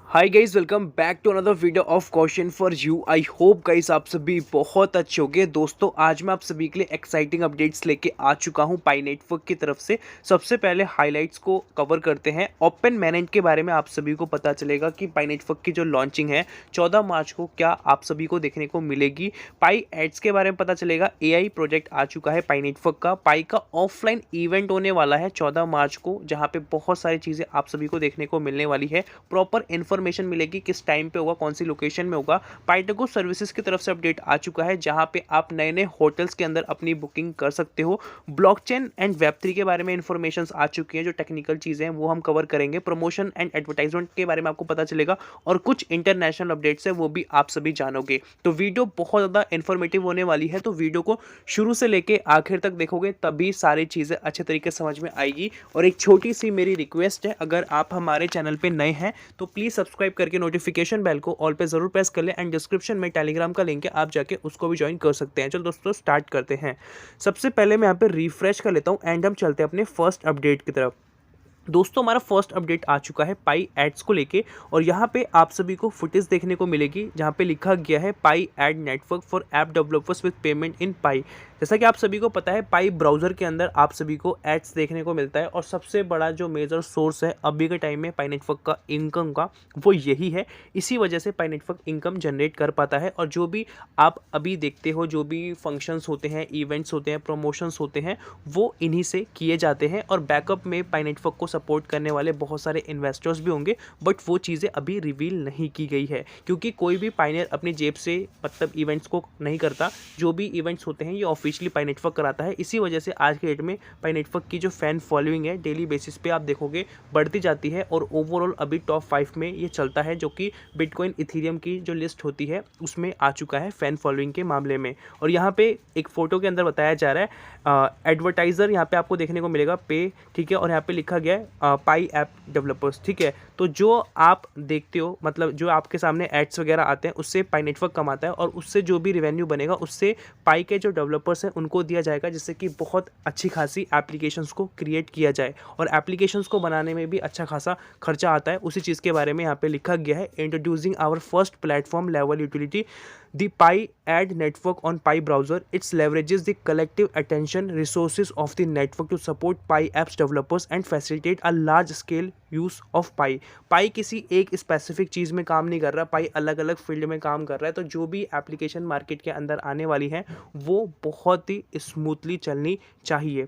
Hi guys, welcome back to another video of question for you. I hope guys आप सभी बहुत अच्छे होंगे। दोस्तों आज मैं आप सभी के लिए एक्साइटिंग अपडेट्स लेके आ चुका हूं पाई नेटवर्क की तरफ से। सबसे पहले हाइलाइट्स को कवर करते हैं। ओपन मैनेंट के बारे में आप सभी को पता चलेगा कि पाई नेटवर्क की जो लॉन्चिंग है 14 मार्च को क्या आप सभी को देखने को मिलेगी। पाई एड्स के बारे में पता चलेगा। एआई प्रोजेक्ट आ चुका है पाई नेटवर्क का। पाई का ऑफलाइन इवेंट होने वाला है 14 मार्च को, जहाँ पे बहुत सारी चीज़ें आप सभी को देखने को मिलने वाली है। प्रॉपर इन्फॉर्मेशन मिलेगी किस टाइम पे होगा, कौन सी लोकेशन में होगा। पाइटागो सर्विसेज की तरफ से अपडेट आ चुका है, जहां पे आप नए नए होटल्स के अंदर अपनी बुकिंग कर सकते हो। ब्लॉकचेन एंड वेब3 के बारे में इंफॉर्मेशन आ चुकी है। जो टेक्निकल चीज़ें हैं वो हम कवर करेंगे। प्रमोशन एंड एडवर्टाइजमेंट के बारे में आपको पता चलेगा और कुछ इंटरनेशनल अपडेट्स है वो भी आप सभी जानोगे। तो वीडियो बहुत ज़्यादा इन्फॉर्मेटिव होने वाली है, तो वीडियो को शुरू से लेके आखिर तक देखोगे तभी सारी चीज़ें अच्छे तरीके से समझ में आएगी। और एक छोटी सी मेरी रिक्वेस्ट है, अगर आप हमारे चैनल पे नए हैं तो प्लीज़ सब्सक्राइब करके नोटिफिकेशन बेल को ऑल पे जरूर प्रेस कर ले। एंड डिस्क्रिप्शन में टेलीग्राम का लिंक है, आप जाके उसको भी ज्वाइन कर सकते हैं। चलो दोस्तों स्टार्ट करते हैं। सबसे पहले मैं यहाँ पे रिफ्रेश कर लेता हूँ एंड हम चलते हैं अपने फर्स्ट अपडेट की तरफ। दोस्तों हमारा फर्स्ट अपडेट आ चुका है पाई एड्स को लेके, और यहाँ पे आप सभी को फुटेज देखने को मिलेगी जहाँ पे लिखा गया है Pi ad network for app developers with payment in Pi. जैसा कि आप सभी को पता है पाई ब्राउज़र के अंदर आप सभी को एड्स देखने को मिलता है, और सबसे बड़ा जो मेजर सोर्स है अभी के टाइम में पाई नेटवर्क का इनकम का वो यही है। इसी वजह से पाई नेटवर्क इनकम जनरेट कर पाता है, और जो भी आप अभी देखते हो, जो भी फंक्शंस होते हैं, इवेंट्स होते हैं, प्रमोशंस होते हैं, वो इन्हीं से किए जाते हैं। और बैकअप में पाई नेटवर्क को सपोर्ट करने वाले बहुत सारे इन्वेस्टर्स भी होंगे, बट वो चीज़ें अभी रिवील नहीं की गई है, क्योंकि कोई भी पायनियर अपनी जेब से मतलब इवेंट्स को नहीं करता। जो भी इवेंट्स होते हैं ये ऑफिशियली पाई नेटवर्क कराता है। इसी वजह से आज के डेट में पाई नेटवर्क की जो फैन फॉलोइंग है डेली बेसिस पे आप देखोगे बढ़ती जाती है, और ओवरऑल अभी टॉप 5 में ये चलता है, जो कि बिटकॉइन इथीरियम की जो लिस्ट होती है उसमें आ चुका है फैन फॉलोइंग के मामले में। और यहाँ पे एक फोटो के अंदर बताया जा रहा है एडवर्टाइजर यहाँ पे आपको देखने को मिलेगा पे, ठीक है, और यहाँ पे लिखा गया है पाई ऐप डेवलपर्स, ठीक है। तो जो आप देखते हो, मतलब जो आपके सामने एड्स वगैरह आते हैं, उससे पाई नेटवर्क कमाता है, और उससे जो भी रेवेन्यू बनेगा उससे पाई के जो डेवलपर्स हैं उनको दिया जाएगा, जिससे कि बहुत अच्छी खासी एप्लीकेशंस को क्रिएट किया जाए। और एप्लीकेशंस को बनाने में भी अच्छा खासा खर्चा आता है। उसी चीज़ के बारे में यहाँ पे लिखा गया है, introducing our first platform level utility the Pi Ad network on Pi browser. It leverages the collective attention resources of the network to support Pi apps developers and facilitate a large scale use of Pi. Pi किसी एक specific चीज़ में काम नहीं कर रहा, पाई अलग अलग field में काम कर रहा है। तो जो भी एप्लीकेशन मार्केट के अंदर आने वाली है वो बहुत ही स्मूथली चलनी चाहिए,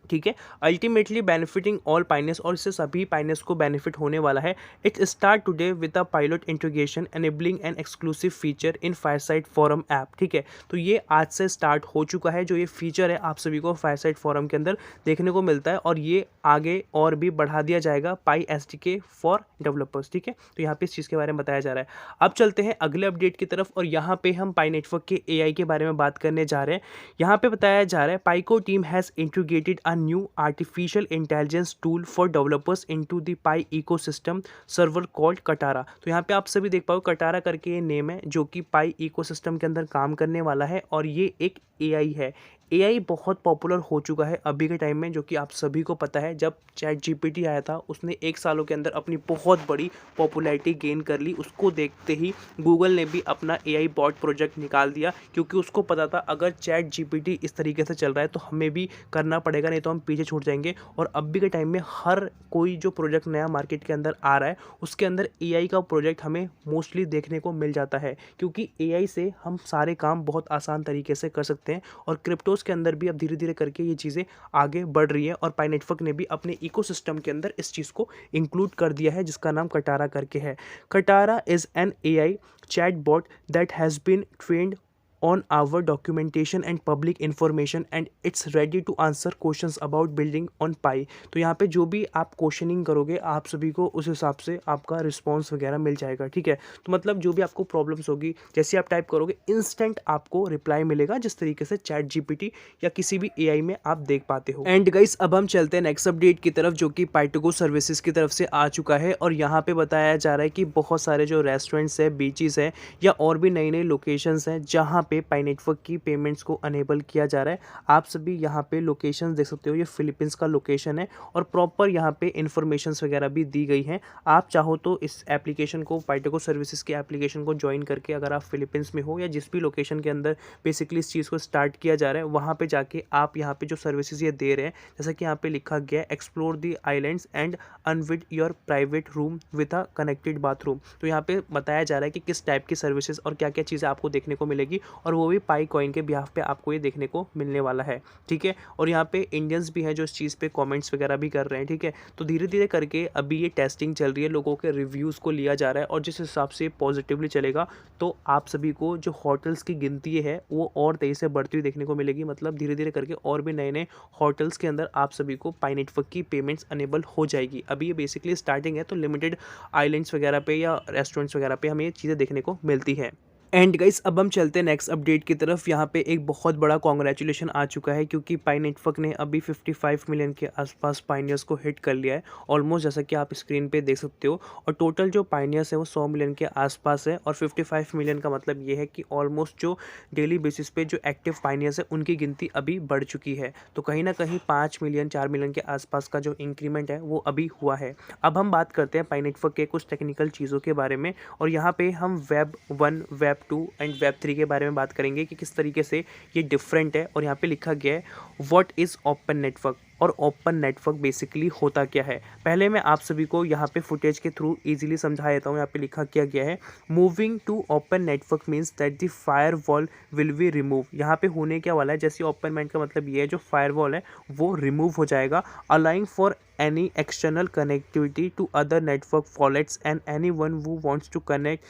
ठीक है। अल्टीमेटली बेनिफिटिंग ऑल पाइनर्स, और इससे सभी पाइनर्स को बेनिफिट होने वाला है। It start today with a pilot integration enabling an exclusive feature in Fireside Forum app, ठीक है। तो ये आज से स्टार्ट हो चुका है। जो ये फीचर है आप सभी को फायरसाइट फोरम के अंदर देखने को मिलता है, और ये आगे और भी बढ़ा दिया जाएगा पाई एसडीके फॉर डेवलपर्स, ठीक है। तो यहाँ पे इस चीज़ के बारे में बताया जा रहा है। अब चलते हैं अगले अपडेट की तरफ, और यहाँ पे हम पाई नेटवर्क के एआई के बारे में बात करने जा रहे हैं। यहाँ पे बताया जा रहा है पाईको team has integrated a new artificial intelligence tool for developers into the Pi ecosystem server called Katara। तो यहाँ पे आप सभी देख पाओ कटारा करके ये नेम है, जो कि पाई इकोसिस्टम के अंदर काम करने वाला है, और ये एक एआई है। एआई बहुत पॉपुलर हो चुका है अभी के टाइम में, जो कि आप सभी को पता है। जब चैट जीपीटी आया था उसने 1 सालों के अंदर अपनी बहुत बड़ी पॉपुलैरिटी गेन कर ली। उसको देखते ही गूगल ने भी अपना एआई बॉट प्रोजेक्ट निकाल दिया, क्योंकि उसको पता था अगर चैट जीपीटी इस तरीके से चल रहा है तो हमें भी करना पड़ेगा, नहीं तो हम पीछे छूट जाएंगे। और अभी के टाइम में हर कोई जो प्रोजेक्ट नया मार्केट के अंदर आ रहा है उसके अंदर एआई का प्रोजेक्ट हमें मोस्टली देखने को मिल जाता है, क्योंकि एआई से हम सारे काम बहुत आसान तरीके से कर सकते हैं। और क्रिप्टोज के अंदर भी अब धीरे धीरे करके ये चीज़ें आगे बढ़ रही है, और पाई नेटवर्क ने भी अपने इकोसिस्टम के अंदर इस चीज़ को इंक्लूड कर दिया है, जिसका नाम कटारा करके है। Katara is an AI chat bot that has been trained on our documentation and public information and it's ready to answer questions about building on Pi। तो यहाँ पे जो भी आप क्वेश्चनिंग करोगे आप सभी को उस हिसाब से आपका रिस्पॉन्स वगैरह मिल जाएगा, ठीक है। तो मतलब जो भी आपको प्रॉब्लम्स होगी, जैसे आप टाइप करोगे इंस्टेंट आपको रिप्लाई मिलेगा, जिस तरीके से चैट जीपीटी या किसी भी एआई में आप देख पाते हो। एंड गाइस अब हम चलते हैं नेक्स्ट अपडेट की तरफ, जो कि पाइटागो सर्विसेज की तरफ से आ चुका है। और यहाँ पे बताया जा रहा है कि बहुत सारे जो रेस्टोरेंट्स है, बीचेस है, या और भी नई नई लोकेशंस हैं जहाँ पे पाई नेटवर्क की पेमेंट्स को अनेबल किया जा रहा है। आप सभी यहाँ पे लोकेशन देख सकते हो, ये फिलीपींस का लोकेशन है और प्रॉपर यहाँ पे इन्फॉर्मेशंस वगैरह भी दी गई हैं। आप चाहो तो इस एप्लीकेशन को, पाइटेको सर्विसेज की एप्लीकेशन को ज्वाइन करके अगर आप फिलीपींस में हो या जिस भी लोकेशन के अंदर बेसिकली इस चीज़ को स्टार्ट किया जा रहा है, वहाँ पे जाके आप यहाँ पे जो सर्विसेज ये दे रहे हैं, जैसा कि यहाँ पे लिखा गया है, explore the islands and unwind your private room with a connected bathroom. तो यहाँ पे बताया जा रहा है कि किस टाइप की सर्विसेज और क्या क्या चीज़ें आपको देखने को मिलेगी, और वो भी पाई कॉइन के बिहाफ पे आपको ये देखने को मिलने वाला है। ठीक है, और यहाँ पे इंडियंस भी हैं जो इस चीज़ पे कमेंट्स वगैरह भी कर रहे हैं। ठीक है, तो धीरे धीरे करके अभी ये टेस्टिंग चल रही है, लोगों के रिव्यूज़ को लिया जा रहा है, और जिस हिसाब से पॉजिटिवली चलेगा तो आप सभी को जो होटल्स की गिनती है वो और तेज़ी से बढ़ती हुई देखने को मिलेगी। मतलब धीरे धीरे करके और भी नए नए होटल्स के अंदर आप सभी को पाई नेटवर्क की पेमेंट्स अनेबल हो जाएगी। अभी ये बेसिकली स्टार्टिंग है, तो लिमिटेड आइलैंड्स वगैरह पे या रेस्टोरेंट्स वगैरह पे हमें ये चीज़ें देखने को मिलती है। एंड गाइस, अब हम चलते हैं नेक्स्ट अपडेट की तरफ। यहाँ पे एक बहुत बड़ा कॉन्ग्रेचुलेशन आ चुका है, क्योंकि पाई नेटवर्क ने अभी 55 मिलियन के आसपास पाइनियर्स को हिट कर लिया है ऑलमोस्ट, जैसा कि आप स्क्रीन पे देख सकते हो। और टोटल जो पाइनियर्स है वो 100 मिलियन के आसपास है, और 55 मिलियन का मतलब ये है कि ऑलमोस्ट जो डेली बेसिस पे जो एक्टिव पाइनियर्स है उनकी गिनती अभी बढ़ चुकी है। तो कहीं ना कहीं 5 मिलियन 4 मिलियन के आसपास का जो इंक्रीमेंट है वो अभी हुआ है। अब हम बात करते हैं पाई नेटवर्क के कुछ टेक्निकल चीज़ों के बारे में, और यहाँ पे हम वेब 1, वेब 2 एंड वेब 3 के बारे में बात करेंगे कि किस तरीके से ये डिफरेंट है। और यहाँ पे लिखा गया है व्हाट इज़ ओपन नेटवर्क, और ओपन नेटवर्क बेसिकली होता क्या है। पहले मैं आप सभी को यहाँ पे फुटेज के थ्रू इजीली समझा देता हूँ। यहाँ पे लिखा क्या गया है, moving to open network means that the fire wall will be remove. यहाँ पे होने क्या वाला है, जैसे ओपन नेट का मतलब ये है जो फायर वॉल है वो रिमूव हो जाएगा, allowing for any external connectivity to other network wallets and anyone who wants to connect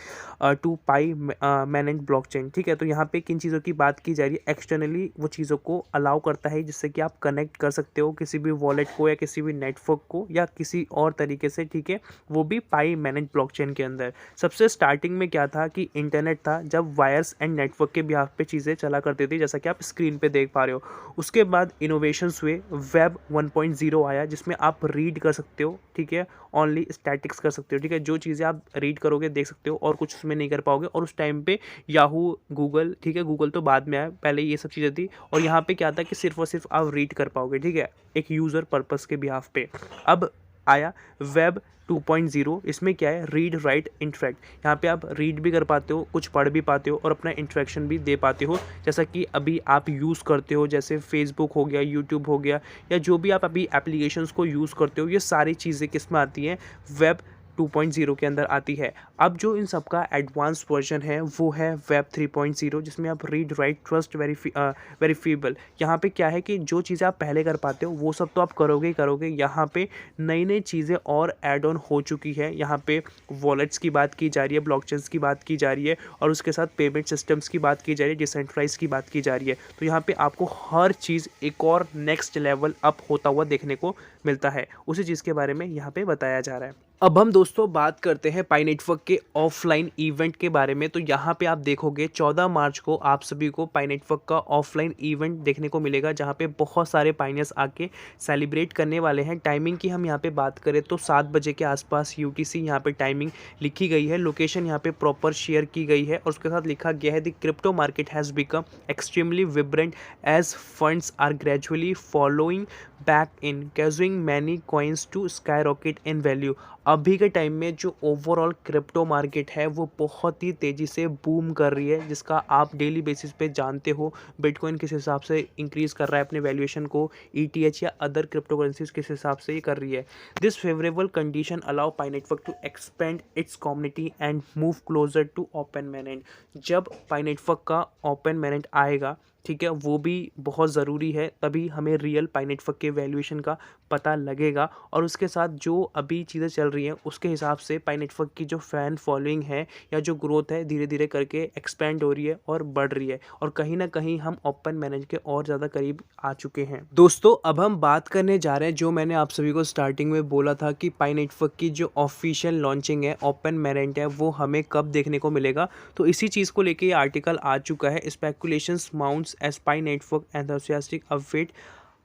to Pi managed blockchain। ठीक है, तो यहाँ पे किन चीज़ों की बात की जा रही है, एक्सटर्नली वो चीज़ों को अलाउ करता है जिससे कि आप कनेक्ट कर सकते हो किसी भी वॉलेट को या किसी भी नेटवर्क को या किसी और तरीके से। ठीक है, वो भी पाई मैनेज ब्लॉकचेन के अंदर। सबसे स्टार्टिंग में क्या था कि इंटरनेट था, जब वायर्स एंड नेटवर्क के बिहाफ पे चीज़ें चला करती थी, जैसा कि आप स्क्रीन पे देख पा रहे हो। उसके बाद इनोवेशंस हुए, वेब 1.0 आया जिसमें आप रीड कर सकते हो। ठीक है, ओनली स्टैटिक्स कर सकते हो। ठीक है, जो चीज़ें आप रीड करोगे देख सकते हो और कुछ उसमें नहीं कर पाओगे। और उस टाइम पे याहू, गूगल, ठीक है, गूगल तो बाद में आया, पहले ये सब चीज़ें थी। और यहाँ पे क्या था कि सिर्फ और सिर्फ आप रीड कर पाओगे। ठीक है, एक यूज़र पर्पस के बिहाफ पे। अब आया वेब 2.0, इसमें क्या है, रीड राइट इंटरेक्ट। यहाँ पे आप रीड भी कर पाते हो, कुछ पढ़ भी पाते हो और अपना इंटरेक्शन भी दे पाते हो, जैसा कि अभी आप यूज़ करते हो, जैसे फेसबुक हो गया, यूट्यूब हो गया, या जो भी आप अभी एप्लीकेशंस को यूज़ करते हो, ये सारी चीज़ें किस में आती हैं, वेब 2.0 के अंदर आती है। अब जो इन सब का एडवांस वर्जन है वो है वेब 3.0, जिसमें आप रीड राइट ट्रस्ट वेरीफिएबल। यहाँ पे क्या है कि जो चीज़ें आप पहले कर पाते हो वो सब तो आप करोगे ही करोगे। यहाँ पे नई नई चीज़ें और ऐड ऑन हो चुकी है। यहाँ पे वॉलेट्स की बात की जा रही है, ब्लॉकचेन्स की बात की जा रही है, और उसके साथ पेमेंट सिस्टम्स की बात की जा रही है, डिसेंट्रलाइज की बात की जा रही है। तो यहाँ पे आपको हर चीज़ एक और नेक्स्ट लेवल अप होता हुआ देखने को मिलता है। उसी चीज़ के बारे में यहाँ पे बताया जा रहा है। अब हम दोस्तों बात करते हैं पाई नेटवर्क के ऑफलाइन इवेंट के बारे में। तो यहाँ पे आप देखोगे 14 मार्च को आप सभी को पाई नेटवर्क का ऑफलाइन इवेंट देखने को मिलेगा, जहाँ पे बहुत सारे पाइनियर्स आके सेलिब्रेट करने वाले हैं। टाइमिंग की हम यहाँ पे बात करें तो 7 बजे के आसपास UTC यहाँ पे टाइमिंग लिखी गई है। लोकेशन यहाँ पे प्रॉपर शेयर की गई है और उसके साथ लिखा गया है the crypto market has become extremely vibrant as funds are gradually following back in causing many coins to skyrocket in value. अभी के टाइम में जो ओवरऑल क्रिप्टो मार्केट है वो बहुत ही तेज़ी से बूम कर रही है, जिसका आप डेली बेसिस पे जानते हो बिटकॉइन किस हिसाब से इंक्रीज़ कर रहा है अपने वैल्यूएशन को, ETH या अदर क्रिप्टो करेंसीज किस हिसाब से ये कर रही है। This favourable condition allow Pi Network to expand its community and move closer to open mainnet. जब पाई नेटवर्क का ओपन मैनेज आएगा, ठीक है, वो भी बहुत ज़रूरी है, तभी हमें रियल पाई नेटवर्क के वैल्यूएशन का पता लगेगा। और उसके साथ जो अभी चीज़ें चल रही हैं उसके हिसाब से पाई नेटवर्क की जो फ़ैन फॉलोइंग है या जो ग्रोथ है धीरे धीरे करके एक्सपेंड हो रही है और बढ़ रही है, और कहीं ना कहीं हम ओपन मैनेज के और ज़्यादा करीब आ चुके हैं। दोस्तों अब हम बात करने जा रहे हैं, जो मैंने आप सभी को स्टार्टिंग में बोला था कि पाई नेटवर्क की जो ऑफिशियल लॉन्चिंग है, ओपन मैनेज है, वो हमें कब देखने को मिलेगा। तो इसी चीज़ को लेके ये आर्टिकल आ चुका है, speculations mounts as Pi Network enthusiastic await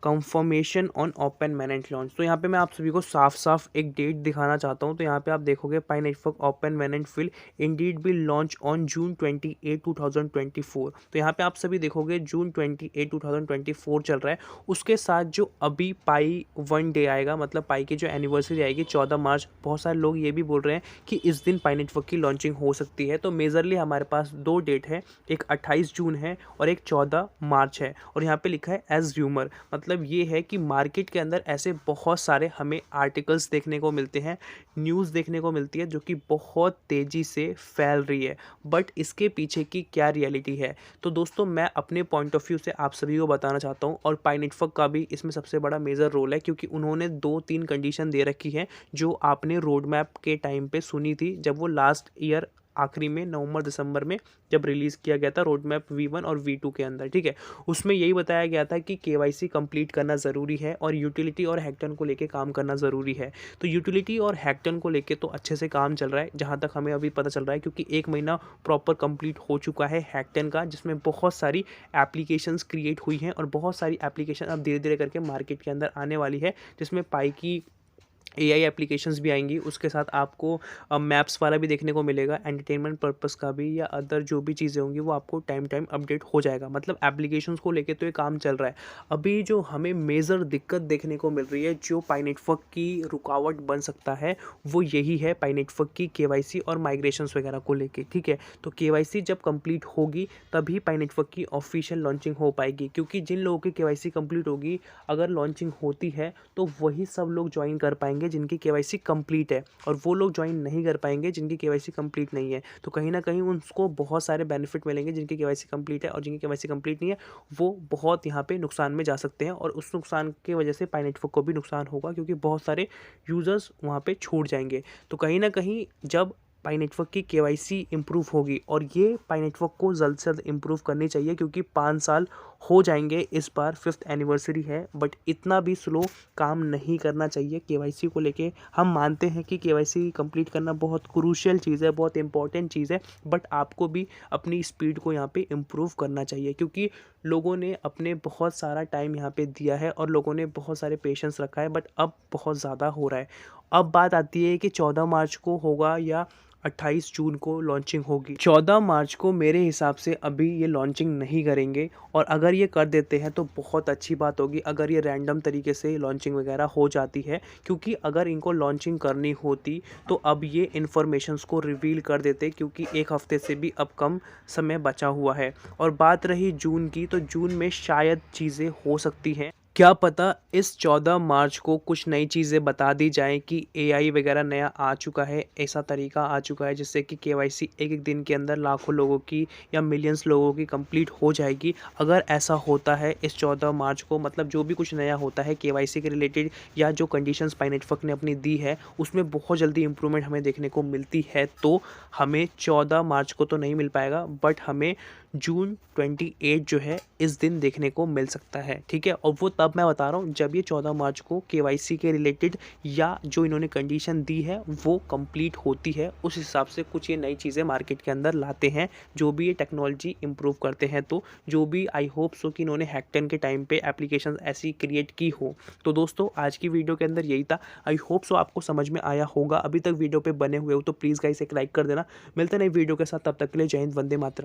confirmation on open mainnet launch. तो यहाँ पे मैं आप सभी को साफ साफ एक डेट दिखाना चाहता हूँ। तो यहाँ पे आप देखोगे Pi network open mainnet will indeed be launch on June 28, 2024। तो यहाँ पे आप सभी देखोगे जून 28, 2024 चल रहा है। उसके साथ जो अभी पाई 1 डे आएगा, मतलब पाई की जो एनिवर्सरी आएगी 14 मार्च, बहुत सारे लोग ये भी बोल रहे हैं कि इस दिन पाई नेटवर्क की लॉन्चिंग हो सकती है। तो मेजरली हमारे पास 2 डेट है, एक 28 जून है और एक 14 मार्च है। और यहाँ पे लिखा है एज र्यूमर, मतलब ये है कि मार्केट के अंदर ऐसे बहुत सारे हमें आर्टिकल्स देखने को मिलते हैं, न्यूज़ देखने को मिलती है जो कि बहुत तेज़ी से फैल रही है, बट इसके पीछे की क्या रियलिटी है। तो दोस्तों मैं अपने पॉइंट ऑफ व्यू से आप सभी को बताना चाहता हूँ, और पाई नेटवर्क का भी इसमें सबसे बड़ा मेजर रोल है, क्योंकि उन्होंने 2-3 कंडीशन दे रखी है जो आपने रोड मैप के टाइम पे सुनी थी, जब वो लास्ट ईयर आखिरी में नवंबर दिसंबर में जब रिलीज़ किया गया था रोड मैप V1 और V2 के अंदर, ठीक है। उसमें यही बताया गया था कि KYC कंप्लीट करना ज़रूरी है और यूटिलिटी और हैकटन को लेके काम करना ज़रूरी है। तो यूटिलिटी और हैकटन को लेके तो अच्छे से काम चल रहा है, जहाँ तक हमें अभी पता चल रहा है, क्योंकि 1 महीना प्रॉपर कंप्लीट हो चुका है हैकटन का, जिसमें बहुत सारी एप्लीकेशंस क्रिएट हुई हैं और बहुत सारी एप्लीकेशन अब धीरे धीरे करके मार्केट के अंदर आने वाली है, जिसमें पाई की AI एप्लीकेशंस भी आएंगी। उसके साथ आपको मैप्स वाला भी देखने को मिलेगा, एंटरटेनमेंट पर्पस का भी, या अदर जो भी चीज़ें होंगी वो आपको टाइम टाइम अपडेट हो जाएगा। मतलब एप्लीकेशंस को लेके तो ये काम चल रहा है। अभी जो हमें मेजर दिक्कत देखने को मिल रही है, जो पाई नेटवर्क की रुकावट बन सकता है, वो यही है पाई नेटवर्क की KYC और माइग्रेशंस वगैरह को लेके, ठीक है। तो KYC जब कंप्लीट होगी तभी पाई नेटवर्क की ऑफिशियल लॉन्चिंग हो पाएगी, क्योंकि जिन लोगों की KYC कंप्लीट होगी, अगर लॉन्चिंग होती है तो वही सब लोग ज्वाइन कर पाएंगे जिनकी KYC कंप्लीट है, और वो लोग ज्वाइन नहीं कर पाएंगे जिनकी KYC कंप्लीट नहीं है। तो कहीं ना कहीं उनको बहुत सारे बेनिफिट मिलेंगे जिनकी KYC कंप्लीट है, और जिनकी KYC कंप्लीट नहीं है वो बहुत यहाँ पे नुकसान में जा सकते हैं, और उस नुकसान की वजह से पाई नेटवर्क को भी नुकसान होगा, क्योंकि बहुत सारे यूज़र्स वहाँ पे छूट जाएंगे। तो कहीं ना कहीं जब पाई नेटवर्क की KYC इम्प्रूव होगी, और ये पाई नेटवर्क को जल्द से जल्द इम्प्रूव करनी चाहिए, क्योंकि 5 साल हो जाएंगे इस बार, 5th एनिवर्सरी है, बट इतना भी स्लो काम नहीं करना चाहिए KYC को लेके। हम मानते हैं कि KYC कंप्लीट करना बहुत क्रूशियल चीज़ है, बहुत इंपॉर्टेंट चीज़ है, बट आपको भी अपनी स्पीड को यहाँ पे इम्प्रूव करना चाहिए, क्योंकि लोगों ने अपने बहुत सारा टाइम यहाँ पे दिया है और लोगों ने बहुत सारे पेशेंस रखा है, बट अब बहुत ज़्यादा हो रहा है। अब बात आती है कि 14 मार्च को होगा या 28 जून को लॉन्चिंग होगी। 14 मार्च को मेरे हिसाब से अभी ये लॉन्चिंग नहीं करेंगे, और अगर ये कर देते हैं तो बहुत अच्छी बात होगी, अगर ये रैंडम तरीके से लॉन्चिंग वगैरह हो जाती है, क्योंकि अगर इनको लॉन्चिंग करनी होती तो अब ये इन्फॉर्मेशंस को रिवील कर देते, क्योंकि 1 हफ्ते से भी अब कम समय बचा हुआ है। और बात रही जून की, तो जून में शायद चीज़ें हो सकती हैं, क्या पता इस 14 मार्च को कुछ नई चीज़ें बता दी जाएं कि AI वगैरह नया आ चुका है, ऐसा तरीका आ चुका है जिससे कि KYC एक दिन के अंदर लाखों लोगों की या मिलियंस लोगों की कंप्लीट हो जाएगी। अगर ऐसा होता है इस 14 मार्च को, मतलब जो भी कुछ नया होता है KYC के रिलेटेड, या जो कंडीशंस पाई नेटवर्क ने अपनी दी है उसमें बहुत जल्दी इंप्रूवमेंट हमें देखने को मिलती है, तो हमें 14 मार्च को तो नहीं मिल पाएगा, बट हमें जून 28 जो है इस दिन देखने को मिल सकता है, ठीक है। और वो तब मैं बता रहा हूँ जब ये 14 मार्च को KYC के रिलेटेड या जो इन्होंने कंडीशन दी है वो कंप्लीट होती है, उस हिसाब से कुछ ये नई चीज़ें मार्केट के अंदर लाते हैं, जो भी ये टेक्नोलॉजी इंप्रूव करते हैं। तो जो भी आई होप सो कि इन्होंने हैकटन के टाइम पे एप्लीकेशन ऐसी क्रिएट की हो। तो दोस्तों आज की वीडियो के अंदर यही था, आई होप सो आपको समझ में आया होगा। अभी तक वीडियो पे बने हुए हो तो प्लीज़ गाइस एक लाइक कर देना। मिलते हैं नई वीडियो के साथ, तब तक के लिए जय हिंद, वंदे मातरम।